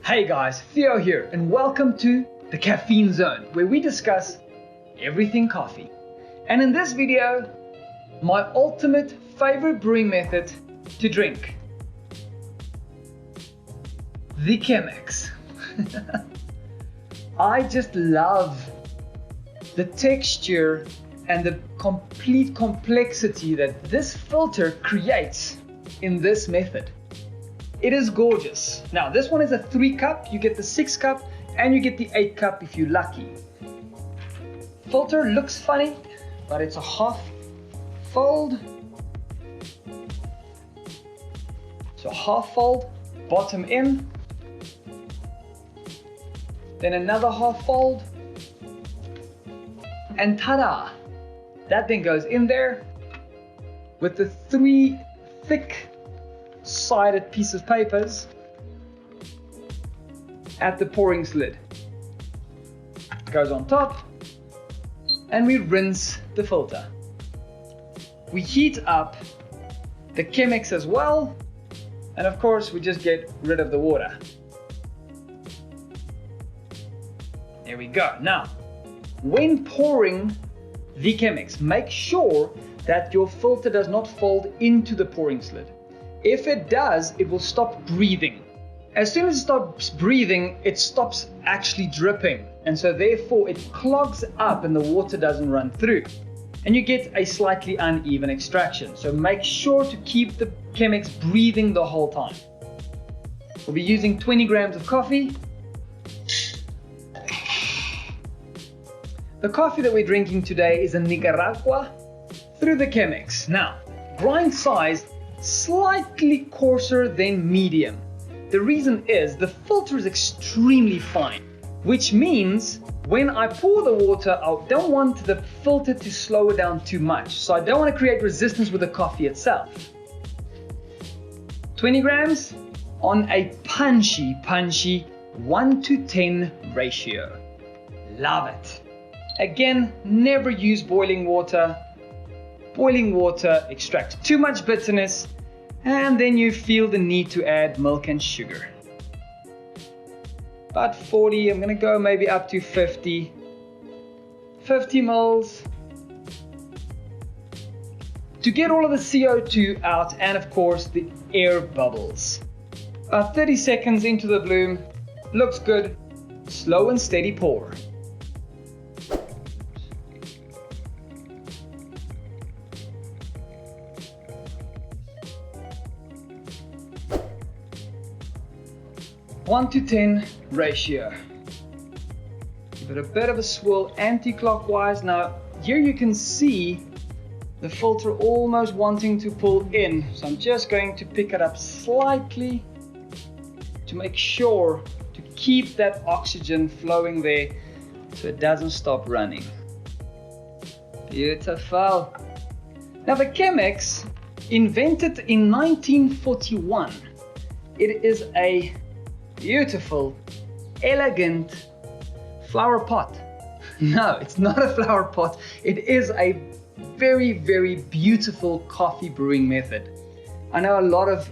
Hey guys, Theo here, and welcome to the Caffeine Zone, where we discuss everything coffee. And in this video, my ultimate favorite brewing method to drink, the Chemex. I just love the texture and the complete complexity that this filter creates in this method. It is gorgeous. Now, this one is a 3 cup. You get the 6 cup and you get the 8 cup if you're lucky. Filter looks funny, but it's a half fold. So half fold, bottom in. Then another half fold. And ta-da! That thing goes in there with the 3 thick sided piece of papers at the pouring slid. Goes on top, and we rinse the filter. We heat up the Chemex as well, and of course we just get rid of the water. There we go. Now, when pouring the Chemex, make sure that your filter does not fold into the pouring slid. If it does, it will stop breathing. As soon as it stops breathing, it stops actually dripping. And so therefore it clogs up and the water doesn't run through. And you get a slightly uneven extraction. So make sure to keep the Chemex breathing the whole time. We'll be using 20 grams of coffee. The coffee that we're drinking today is a Nicaragua through the Chemex. Now, grind size slightly coarser than medium. The reason is the filter is extremely fine, which means when I pour the water, I don't want the filter to slow it down too much. So I don't want to create resistance with the coffee itself. 20 grams on a punchy 1:10 ratio. Love it. Again, never use boiling water. Boiling water extracts too much bitterness, and then you feel the need to add milk and sugar. About 40, I'm gonna go maybe up to 50 mils to get all of the CO2 out and of course the air bubbles. About 30 seconds into the bloom, looks good, slow and steady pour. One to 10 ratio. Give it a bit of a swirl anti-clockwise. Now here you can see the filter almost wanting to pull in. So I'm just going to pick it up slightly to make sure to keep that oxygen flowing there so it doesn't stop running. Beautiful. Now the Chemex, invented in 1941. It is a beautiful, elegant flower pot. No, it's not a flower pot. It is a very, very beautiful coffee brewing method. I know a lot of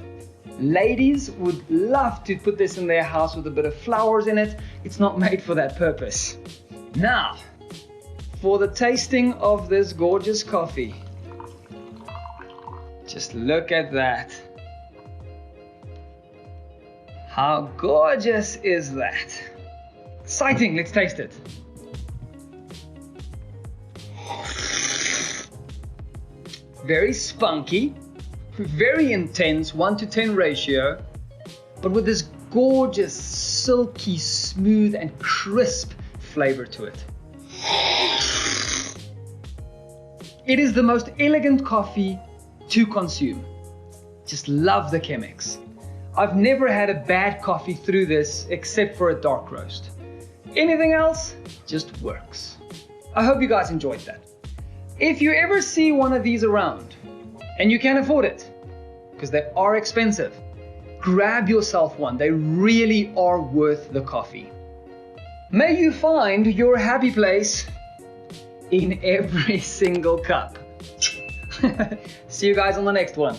ladies would love to put this in their house with a bit of flowers in it. It's not made for that purpose. Now, for the tasting of this gorgeous coffee. Just look at that. How gorgeous is that? Exciting, let's taste it. Very spunky, very intense, 1:10 ratio, but with this gorgeous, silky, smooth and crisp flavor to it. It is the most elegant coffee to consume. Just love the Chemex. I've never had a bad coffee through this except for a dark roast. Anything else just works. I hope you guys enjoyed that. If you ever see one of these around and you can afford it, because they are expensive, grab yourself one. They really are worth the coffee. May you find your happy place in every single cup. See you guys on the next one.